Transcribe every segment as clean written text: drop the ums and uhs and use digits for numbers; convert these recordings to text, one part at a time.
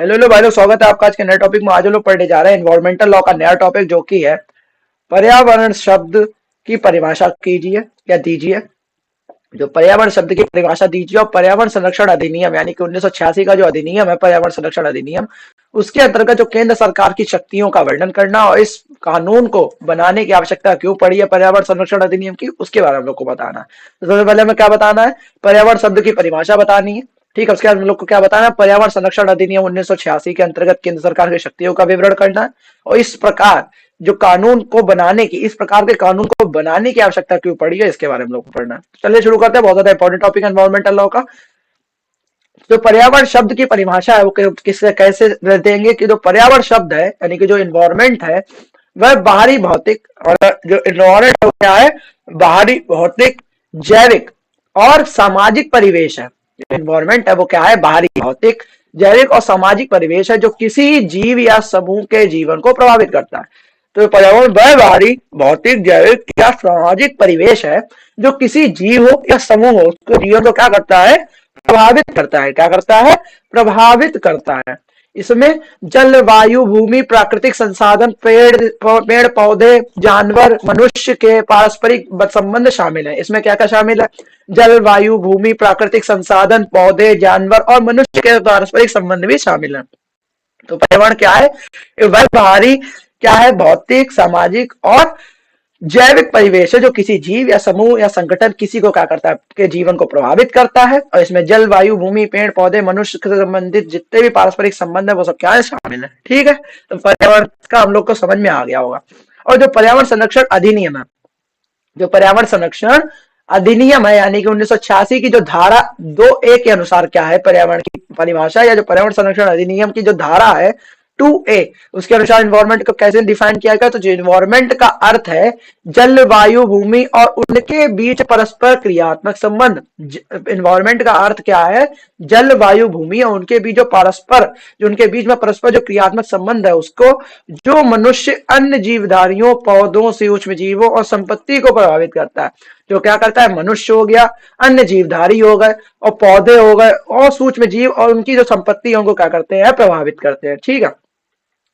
Hello लो भाई लोग, स्वागत है आपका आज के नए टॉपिक में। आज हम लोग पढ़ने जा रहे हैं एनवायरमेंटल लॉ का नया टॉपिक, जो कि है पर्यावरण शब्द की परिभाषा कीजिए या दीजिए। जो पर्यावरण शब्द की परिभाषा दीजिए और पर्यावरण संरक्षण अधिनियम यानी कि 1986 का जो अधिनियम है पर्यावरण संरक्षण अधिनियम, उसके अंतर्गत जो केंद्र सरकार की शक्तियों का वर्णन करना और इस कानून को बनाने की आवश्यकता क्यों पड़ी है पर्यावरण संरक्षण अधिनियम की, उसके बारे में हम लोग को बताना है। तो सबसे पहले हमें क्या बताना है? पर्यावरण शब्द की परिभाषा बतानी है। ठीक है, उसके बाद हम लोग को क्या बताना है? पर्यावरण संरक्षण अधिनियम 1986 के अंतर्गत केंद्र सरकार की शक्तियों का विवरण करना है। और इस प्रकार जो कानून को बनाने की, इस प्रकार के कानून को बनाने की आवश्यकता क्यों पड़ी है, इसके बारे में लोग को पढ़ना है। चलिए शुरू करते हैं। बहुत ज्यादा इंपॉर्टेंट टॉपिक है एनवायरमेंटल लॉ का। जो पर्यावरण शब्द की परिभाषा है वो किससे कैसे देंगे कि जो पर्यावरण शब्द है यानी कि जो इन्वायरमेंट है वह बाहरी भौतिक, और जो इन्वायरमेंट क्या है? बाहरी भौतिक, जैविक और सामाजिक परिवेश है। इन्वायरमेंट है वो क्या है? बाहरी भौतिक, जैविक और सामाजिक परिवेश है जो किसी जीव या समूह के जीवन को प्रभावित करता है। तो पर्यावरण वह बाहरी भौतिक, जैविक या सामाजिक परिवेश है जो किसी जीव हो या समूह हो उसके जीवन को क्या करता है? प्रभावित करता है। क्या करता है? प्रभावित करता है। इसमें जल, वायु, भूमि, प्राकृतिक संसाधन, पेड़ पौधे, जानवर, मनुष्य के पारस्परिक संबंध शामिल है। इसमें क्या क्या शामिल है? जल, वायु, भूमि, प्राकृतिक संसाधन, पौधे, जानवर और मनुष्य के पारस्परिक संबंध भी शामिल है। तो पर्यावरण क्या है? वह बाहरी क्या है? भौतिक, सामाजिक और जैविक परिवेश है जो किसी जीव या समूह या संगठन किसी को क्या करता है? के जीवन को प्रभावित करता है। और इसमें जल, वायु, भूमि, पेड़ पौधे, मनुष्य से संबंधित जितने भी पारस्परिक संबंध है वो सब क्या है? शामिल है। ठीक है, तो पर्यावरण का हम लोग को समझ में आ गया होगा। और जो पर्यावरण संरक्षण अधिनियम है, जो पर्यावरण संरक्षण अधिनियम है यानी कि 1986 की जो धारा 2A के अनुसार क्या है पर्यावरण की परिभाषा, या जो पर्यावरण संरक्षण अधिनियम की जो धारा है 2A, उसके अनुसार इन्वायरमेंट को कैसे डिफाइन किया गया? तो जो इन्वायरमेंट का अर्थ है जल, वायु, भूमि और उनके बीच परस्पर क्रियात्मक संबंध। इन्वायरमेंट का अर्थ क्या है? जल, वायु, भूमि और उनके बीच जो परस्पर, जो उनके बीच में परस्पर जो क्रियात्मक संबंध है उसको जो मनुष्य, अन्य जीवधारियों, पौधों, सूक्ष्म जीवों और संपत्ति को प्रभावित करता है। जो क्या करता है? मनुष्य हो गया, अन्य जीवधारी हो गए और पौधे हो गए और सूक्ष्म जीव और उनकी जो संपत्ति है उनको क्या करते हैं? प्रभावित करते हैं। ठीक है,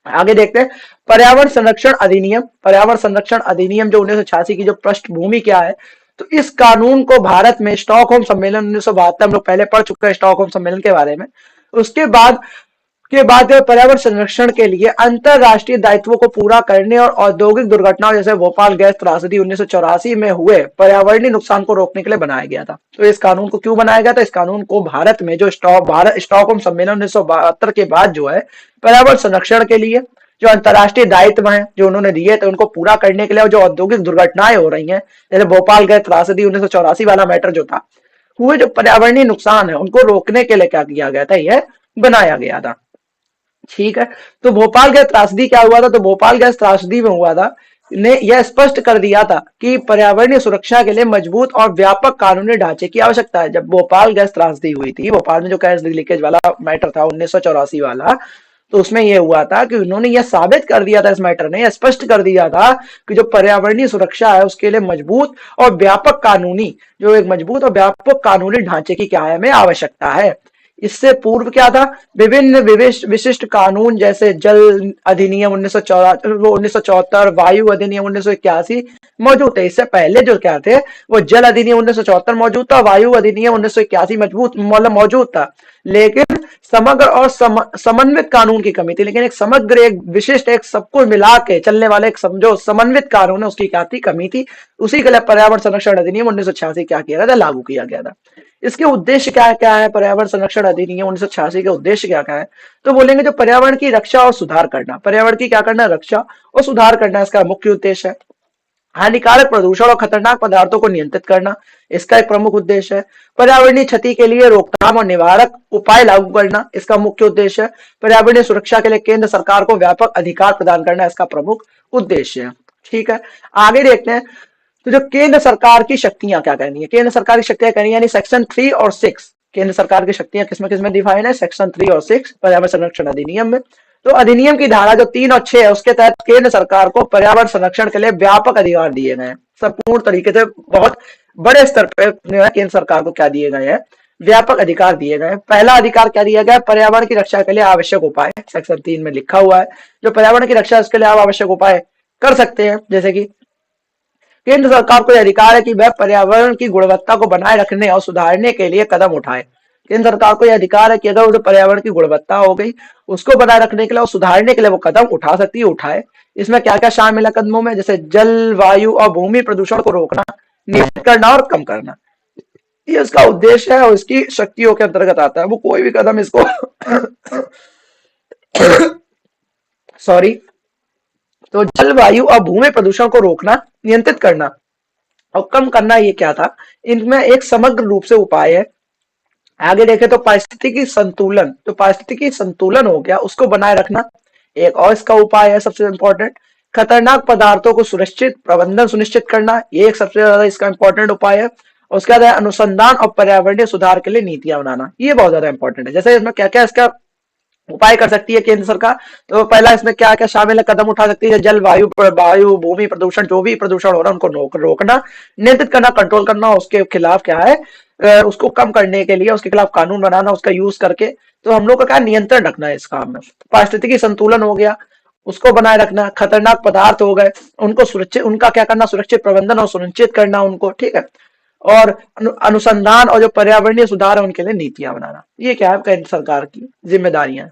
आगे देखते हैं पर्यावरण संरक्षण अधिनियम। पर्यावरण संरक्षण अधिनियम जो 1986 की जो पृष्ठभूमि क्या है? तो इस कानून को भारत में स्टॉकहोम सम्मेलन 1972, हम लोग पहले पढ़ चुके हैं स्टॉकहोम सम्मेलन के बारे में। उसके बाद पर्यावरण संरक्षण के लिए अंतरराष्ट्रीय दायित्वों को पूरा करने और औद्योगिक दुर्घटनाओं जैसे भोपाल गैस त्रासदी 1984 में हुए पर्यावरणीय नुकसान को रोकने के लिए बनाया गया था। तो इस कानून को क्यों बनाया गया था? इस कानून को भारत में जो स्टॉकहोम सम्मेलन 1972 के बाद जो है पर्यावरण संरक्षण के लिए जो अंतरराष्ट्रीय दायित्व हैं जो उन्होंने दिए थे उनको पूरा करने के लिए, और जो औद्योगिक दुर्घटनाएं हो रही हैं जैसे भोपाल गैस त्रासदी 1984 वाला मैटर जो था, हुए जो पर्यावरणीय नुकसान है उनको रोकने के लिए क्या किया गया था? यह बनाया गया था। ठीक है, तो भोपाल गैस त्रासदी क्या हुआ था? तो भोपाल गैस त्रासदी में हुआ था, ने यह स्पष्ट कर दिया था कि पर्यावरणीय सुरक्षा के लिए मजबूत और व्यापक कानूनी ढांचे की आवश्यकता है। जब भोपाल गैस त्रासदी हुई थी, भोपाल में जो गैस लीकेज वाला मैटर था 1984 वाला, तो उसमें यह हुआ था कि उन्होंने यह साबित कर दिया था, इस मैटर ने स्पष्ट कर दिया था कि जो पर्यावरणीय सुरक्षा है उसके लिए मजबूत और व्यापक कानूनी, जो एक मजबूत और व्यापक कानूनी ढांचे की क्या है? हमें आवश्यकता है। इससे पूर्व क्या था? विभिन्न विशिष्ट कानून जैसे जल अधिनियम 1974, वायु अधिनियम 1981 मौजूद थे। इससे पहले जो क्या थे वो जल अधिनियम 1974 मौजूद था, वायु अधिनियम 1981 मजबूत मतलब मौजूद था, लेकिन समग्र और समन्वित कानून की कमी थी। लेकिन एक समग्र, एक विशिष्ट, एक सबको मिला के चलने वाले एक समझो समन्वित कानून है उसकी क्या थी? कमी थी। उसी के लिए पर्यावरण संरक्षण अधिनियम 1986 क्या किया गया था? लागू किया गया था। इसके उद्देश्य क्या क्या है? पर्यावरण संरक्षण अधिनियम 1986 के उद्देश्य क्या क्या है? तो बोलेंगे जो पर्यावरण की रक्षा और सुधार करना, पर्यावरण की क्या करना? रक्षा और सुधार करना इसका मुख्य उद्देश्य है। हानिकारक प्रदूषण और खतरनाक पदार्थों को नियंत्रित करना इसका एक प्रमुख उद्देश्य है। पर्यावरणीय क्षति के लिए रोकथाम और निवारक उपाय लागू करना इसका मुख्य उद्देश्य है। पर्यावरणीय सुरक्षा के लिए केंद्र सरकार को व्यापक अधिकार प्रदान करना इसका प्रमुख उद्देश्य है। ठीक है, आगे देखते हैं। तो जो केंद्र सरकार की शक्तियां क्या कहनी है? केंद्र सरकार की शक्तियां कहनी है यानी सेक्शन 3 और 6। केंद्र सरकार की शक्तियां किसमें डिफाइन है? सेक्शन 3 और 6 पर्यावरण संरक्षण अधिनियम में। तो अधिनियम की धारा जो 3 और 6 है उसके तहत केंद्र सरकार को पर्यावरण संरक्षण के लिए व्यापक अधिकार दिए गए हैं। संपूर्ण तरीके से बहुत बड़े स्तर पर केंद्र सरकार को क्या दिए गए हैं? व्यापक अधिकार दिए गए हैं। पहला अधिकार क्या दिया गया है? पर्यावरण की रक्षा के लिए आवश्यक उपाय, सेक्शन 3 में लिखा हुआ है। जो पर्यावरण की रक्षा उसके लिए आप आवश्यक उपाय कर सकते हैं, जैसे कि केंद्र सरकार को यह अधिकार है कि वह पर्यावरण की गुणवत्ता को बनाए रखने और सुधारने के लिए कदम उठाए। केंद्र सरकार को यह अधिकार है कि अगर उसे पर्यावरण की गुणवत्ता हो गई, उसको बनाए रखने के लिए और सुधारने के लिए वो कदम उठा सकती है, उठाए। इसमें क्या क्या शामिल है कदमों में? जैसे जल, वायु और भूमि प्रदूषण को रोकना, नियंत्रित करना और कम करना। ये इसका उद्देश्य है और इसकी शक्तियों के अंतर्गत आता है। वो कोई भी कदम इसको सॉरी, तो जलवायु और भूमि प्रदूषण को रोकना, नियंत्रित करना और कम करना, ये क्या था? इनमें एक समग्र रूप से उपाय है। आगे देखें तो पारिस्थितिकी संतुलन, तो पारिस्थितिकी संतुलन हो गया, उसको बनाए रखना एक और इसका उपाय है सबसे इंपॉर्टेंट। खतरनाक पदार्थों को सुरक्षित प्रबंधन सुनिश्चित करना, ये एक सबसे ज्यादा इसका इंपॉर्टेंट उपाय है। और उसके बाद है अनुसंधान और पर्यावरणीय सुधार के लिए नीतियां बनाना, ये बहुत ज्यादा इंपॉर्टेंट है। जैसे इसमें क्या क्या इसका उपाय कर सकती है केंद्र सरकार, तो पहला इसमें क्या क्या शामिल है, कदम उठा सकती है? जल, वायु, वायु भूमि प्रदूषण, जो भी प्रदूषण हो रहा है उनको रोकना, नियंत्रित करना, कंट्रोल करना, उसके खिलाफ क्या है, उसको कम करने के लिए उसके खिलाफ कानून बनाना, उसका यूज करके। तो हम लोग का क्या नियंत्रण रखना है इस काम में। पारिस्थितिकी संतुलन हो गया, उसको बनाए रखना। खतरनाक पदार्थ हो गए, उनको सुरक्षित, उनका क्या करना, सुरक्षित प्रबंधन और सुनिश्चित करना उनको, ठीक है। और अनुसंधान और जो पर्यावरणीय सुधार है उनके लिए नीतियां बनाना, ये क्या है केंद्र सरकार की जिम्मेदारियां हैं।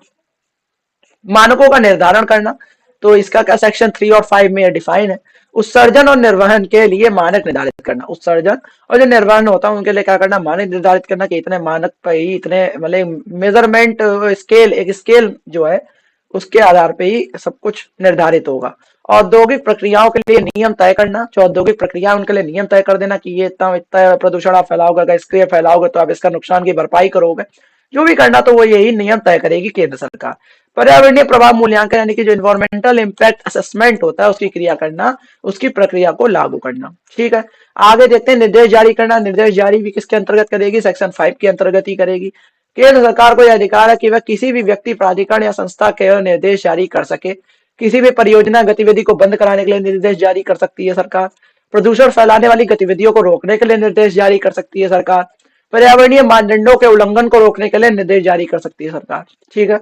मानकों का निर्धारण करना, तो इसका क्या सेक्शन 3 और 5 में डिफाइन है। उत्सर्जन और निर्वहन के लिए मानक निर्धारित करना, उत्सर्जन और जो निर्वहन होता है उनके लिए क्या करना, मानक निर्धारित करना कि इतने मानक पर ही, इतने मतलब मेजरमेंट स्केल, एक स्केल जो है उसके आधार पे ही सब कुछ निर्धारित होगा। औद्योगिक प्रक्रियाओं के लिए नियम तय करना, जो औद्योगिक प्रक्रिया उनके लिए नियम तय कर देना कि ये इतना इतना प्रदूषण आप फैलाओगे, अगर इसके फैलाओगे तो आप इसका नुकसान की भरपाई करोगे, जो भी करना तो वो यही नियम तय करेगी केंद्र सरकार। पर्यावरणीय प्रभाव मूल्यांकन, यानी कि जो इन्वायरमेंटल इम्पैक्ट असेसमेंट होता है उसकी क्रिया करना, उसकी प्रक्रिया को लागू करना, ठीक है। आगे देखते हैं निर्देश जारी करना। निर्देश जारी भी किसके अंतर्गत करेगी? सेक्शन 5 के अंतर्गत ही करेगी। केंद्र सरकार को यह अधिकार है कि वह किसी भी व्यक्ति, प्राधिकरण या संस्था के निर्देश जारी कर सके। किसी भी परियोजना गतिविधि को बंद कराने के लिए निर्देश जारी कर सकती है सरकार। प्रदूषण फैलाने वाली गतिविधियों को रोकने के लिए निर्देश जारी कर सकती है सरकार। पर्यावरणीय मानदंडों के उल्लंघन को रोकने के लिए निर्देश जारी कर सकती है सरकार, ठीक है।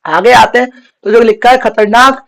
आगे आते हैं तो जो लिखा है खतरनाक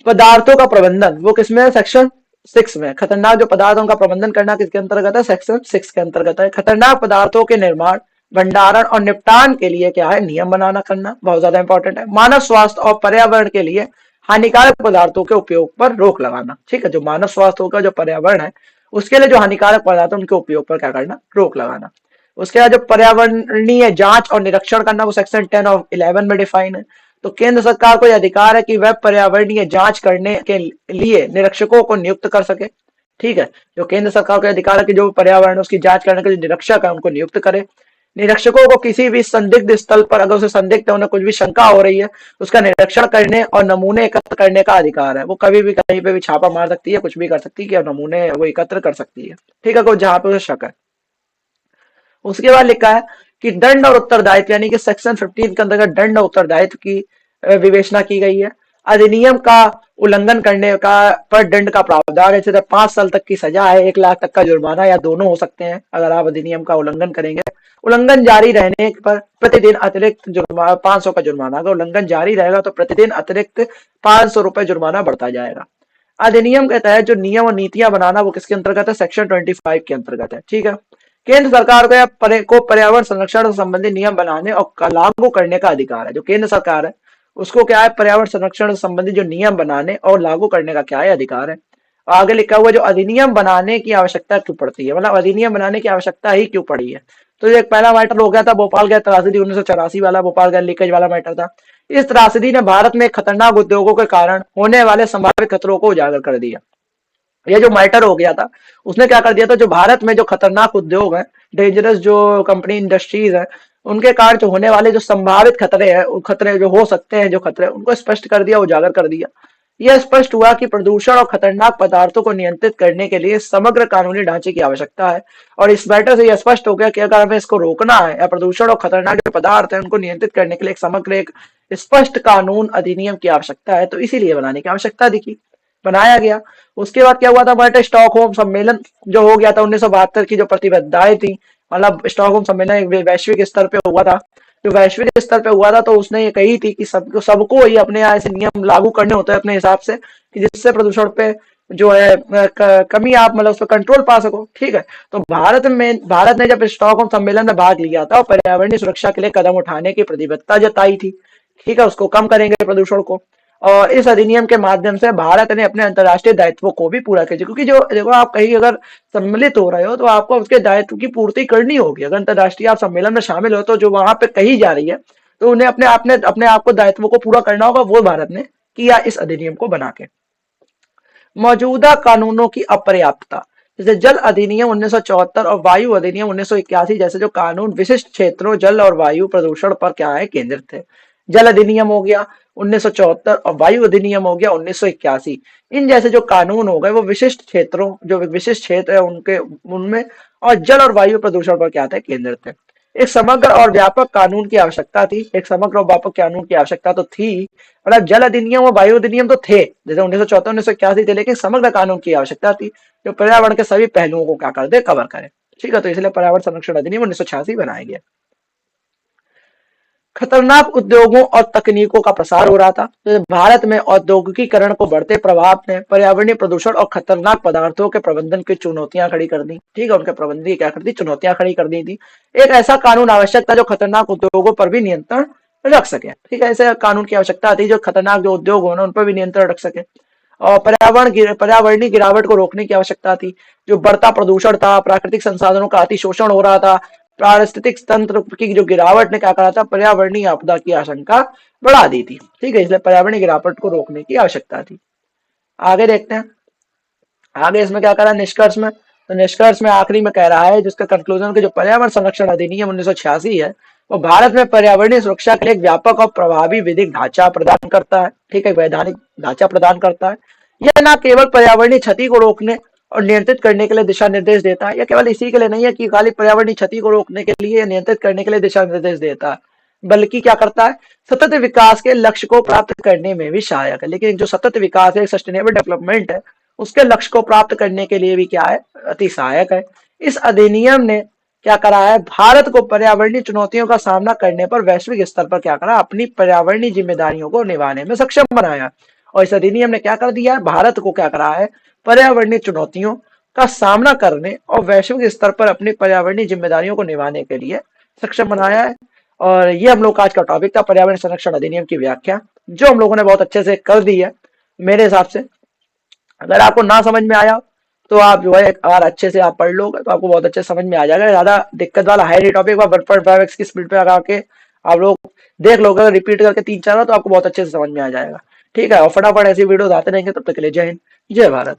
पदार्थों का प्रबंधन, वो किसमें है? सेक्शन 6 में। खतरनाक जो पदार्थों का प्रबंधन करना किसके अंतर्गत है? सेक्शन 6 के अंतर्गत है। खतरनाक पदार्थों के निर्माण, भंडारण और निपटान के लिए क्या है? नियम बनाना करना, बहुत ज्यादा इंपॉर्टेंट है। मानव स्वास्थ्य और पर्यावरण के लिए हानिकारक पदार्थों के उपयोग पर रोक लगाना, ठीक है। जो मानव स्वास्थ्य होगा, जो पर्यावरण है उसके लिए जो हानिकारक पदार्थ है उनके उपयोग पर क्या करना? रोक लगाना। उसके बाद जो पर्यावरणीय जांच और निरीक्षण करना, वो सेक्शन 10 और 11 में डिफाइन है। तो केंद्र सरकार को यह अधिकार है कि वह पर्यावरणीय जांच करने के लिए निरीक्षकों को नियुक्त कर सके, ठीक है। जो केंद्र सरकार का अधिकार है कि जो पर्यावरण उसकी जांच करने के जो निरीक्षक है उनको नियुक्त करे। निरीक्षकों को किसी भी संदिग्ध स्थल पर, अगर उसे संदिग्ध है, उन्हें कुछ भी शंका हो रही है, उसका निरीक्षण करने और नमूने एकत्र करने का अधिकार है। वो कभी भी कहीं पे भी छापा मार सकती है, कुछ भी कर सकती है कि नमूने वो एकत्र कर सकती है, ठीक है, जहां पे उसे शक है। उसके बाद लिखा है कि दंड और उत्तरदायित्व, यानी कि सेक्शन 15 के अंतर्गत दंड और उत्तरदायित्व की विवेचना की गई है। अधिनियम का उल्लंघन करने का पर दंड का प्रावधान है, जैसे 5 साल तक की सजा है, 1 लाख तक का जुर्माना, या दोनों हो सकते हैं अगर आप अधिनियम का उल्लंघन करेंगे। उल्लंघन जारी रहने पर प्रतिदिन अतिरिक्त जुर्माना 500 का जुर्माना, अगर उल्लंघन जारी रहेगा तो प्रतिदिन अतिरिक्त 500 रुपए जुर्माना बढ़ता जाएगा। अधिनियम के तहत जो नियम और नीतियां बनाना, वो किसके अंतर्गत है? सेक्शन 25 के अंतर्गत है, ठीक है। केंद्र सरकार को पर्यावरण संरक्षण संबंधी नियम बनाने और लागू करने का अधिकार है। जो केंद्र सरकार है उसको क्या है? पर्यावरण संरक्षण संबंधी जो नियम बनाने और लागू करने का क्या है? अधिकार है। आगे लिखा हुआ जो अधिनियम बनाने की आवश्यकता क्यों पड़ती है, मतलब अधिनियम बनाने की आवश्यकता ही क्यों पड़ी है। तो एक पहला मैटर हो गया था भोपाल गैस त्रासदी 1984 वाला, भोपाल गैस लीकेज वाला मैटर था। इस त्रासदी ने भारत में खतरनाक उद्योगों के कारण होने वाले संभावित खतरों को उजागर कर दिया। ये जो मैटर हो गया था उसने क्या कर दिया था, जो भारत में जो खतरनाक उद्योग है, डेंजरस जो कंपनी इंडस्ट्रीज है, उनके कारण जो होने वाले जो संभावित खतरे हैं, खतरे जो हो सकते हैं, जो खतरे, उनको स्पष्ट कर दिया, उजागर कर दिया। यह स्पष्ट हुआ कि प्रदूषण और खतरनाक पदार्थों को नियंत्रित करने के लिए समग्र कानूनी ढांचे की आवश्यकता है। और इस मैटर से यह स्पष्ट हो गया कि अगर हमें इसको रोकना है, या प्रदूषण और खतरनाक जो पदार्थ है उनको नियंत्रित करने के लिए एक समग्र, एक स्पष्ट कानून अधिनियम की आवश्यकता है, तो इसीलिए बनाने की आवश्यकता दिखी, बनाया गया। उसके बाद क्या हुआ था, मैटर स्टॉकहोम सम्मेलन जो हो गया था 1972 की जो प्रतिबद्धताएं थी, मतलब स्टॉकहोम सम्मेलन एक वैश्विक स्तर पे हुआ था। जो वैश्विक स्तर पे हुआ था तो उसने ये कही थी कि सबको सबको ही अपने यहाँ ऐसे नियम लागू करने होते हैं अपने हिसाब से, कि जिससे प्रदूषण पे जो है कमी आप मतलब उस पर कंट्रोल पा सको। ठीक है। तो भारत ने जब स्टॉकहोम सम्मेलन में भाग लिया था और पर्यावरणीय सुरक्षा के लिए कदम उठाने की प्रतिबद्धता जताई थी। ठीक है, उसको कम करेंगे प्रदूषण को। और इस अधिनियम के माध्यम से भारत ने अपने अंतर्राष्ट्रीय दायित्वों को भी पूरा किया, क्योंकि जो देखो आप कहीं अगर सम्मिलित हो रहे हो तो आपको उसके दायित्व की पूर्ति करनी होगी। अगर अंतर्राष्ट्रीय आप सम्मेलन में शामिल हो तो जो वहां पे कही जा रही है तो उन्हें अपने आप को दायित्वों को पूरा करना होगा। वो भारत ने किया इस अधिनियम को बना के। मौजूदा कानूनों की अपर्याप्तता, जैसे जल अधिनियम 1974 और वायु अधिनियम 1981 जैसे जो कानून विशिष्ट क्षेत्रों जल और वायु प्रदूषण पर क्या है केंद्रित थे। जल अधिनियम हो गया 1974 और वायु अधिनियम हो गया 1981। इन जैसे जो कानून हो गए वो विशिष्ट क्षेत्रों, जो विशिष्ट क्षेत्र है उनके उनमें और जल और वायु प्रदूषण पर क्या थे केंद्रित थे। एक समग्र और व्यापक कानून की आवश्यकता थी, एक समग्र और व्यापक कानून की आवश्यकता तो थी। मतलब जल अधिनियम और वायु अधिनियम तो थे जैसे 1974 1981 थे, लेकिन समग्र कानून की आवश्यकता थी जो पर्यावरण के सभी पहलुओं को क्या कर दे, कवर करे। ठीक है, तो इसलिए पर्यावरण संरक्षण अधिनियम 1986 बनाया गया। खतरनाक उद्योगों और तकनीकों का प्रसार हो रहा था। तो भारत में औद्योगिकीकरण को बढ़ते प्रभाव ने पर्यावरणीय प्रदूषण और खतरनाक पदार्थों के प्रबंधन की चुनौतियां खड़ी कर दी। ठीक है, उनके प्रबंधन की क्या कर दी, चुनौतियां खड़ी कर दी थी। एक ऐसा कानून आवश्यक था जो खतरनाक उद्योगों पर भी नियंत्रण रख सके। ठीक है, ऐसे कानून की आवश्यकता थी जो खतरनाक जो उद्योग हो ना उन पर भी नियंत्रण रख सके। और पर्यावरणीय गिरावट को रोकने की आवश्यकता थी। जो बढ़ता प्रदूषण था, प्राकृतिक संसाधनों का अतिशोषण हो रहा था, पारिस्थितिक तंत्र की जो गिरावट ने क्या करा था, पर्यावरणीय आपदा की आशंका बढ़ा दी थी। ठीक है, इसलिए पर्यावरणीय गिरावट को रोकने की आवश्यकता थी। आगे देखते हैं, आगे इसमें क्या करा निष्कर्ष में। तो निष्कर्ष में आखिरी में कह रहा है जिसका कंक्लूजन के जो पर्यावरण संरक्षण अधिनियम 1986 है वो भारत में पर्यावरणीय सुरक्षा के लिए एक व्यापक और प्रभावी विधिक ढांचा प्रदान करता है। ठीक है, वैधानिक ढांचा प्रदान करता है। यह न केवल पर्यावरणीय क्षति को रोकने और नियंत्रित करने के लिए दिशा निर्देश देता है, यह केवल इसी के लिए नहीं है कि खाली पर्यावरणीय क्षति को रोकने के लिए, नियंत्रित करने के लिए दिशा निर्देश देता है, बल्कि क्या करता है, सतत विकास के लक्ष्य को प्राप्त करने में भी सहायक है। लेकिन जो सतत विकास है, सस्टेनेबल डेवलपमेंट है, उसके लक्ष्य को प्राप्त करने के लिए भी क्या है, अति सहायक है। इस अधिनियम ने क्या करा है, भारत को पर्यावरणीय चुनौतियों का सामना करने पर वैश्विक स्तर पर क्या करा, अपनी पर्यावरणीय जिम्मेदारियों को निभाने में सक्षम बनाया। और इस अधिनियम ने क्या कर दिया है, भारत को क्या करा है, पर्यावरणीय चुनौतियों का सामना करने और वैश्विक स्तर पर अपनी पर्यावरणीय जिम्मेदारियों को निभाने के लिए सक्षम बनाया है। और ये हम लोग का आज का टॉपिक था, पर्यावरण संरक्षण अधिनियम की व्याख्या, जो हम लोगों ने बहुत अच्छे से कर दी है मेरे हिसाब से। अगर आपको ना समझ में आया तो आप जो है अगर अच्छे से आप पढ़ लोगे तो आपको बहुत अच्छे से समझ में आ जाएगा। ज्यादा दिक्कत वाला है नहीं टॉपिक, 1.5x की स्पीड पे लगा के आप लोग देख लोगे, रिपीट करके 3 4 बार तो आपको बहुत अच्छे से समझ में आ जाएगा। ठीक है, और फटाफट ऐसी वीडियो आते रहेंगे, तब तक के लिए जय हिंद, जय भारत।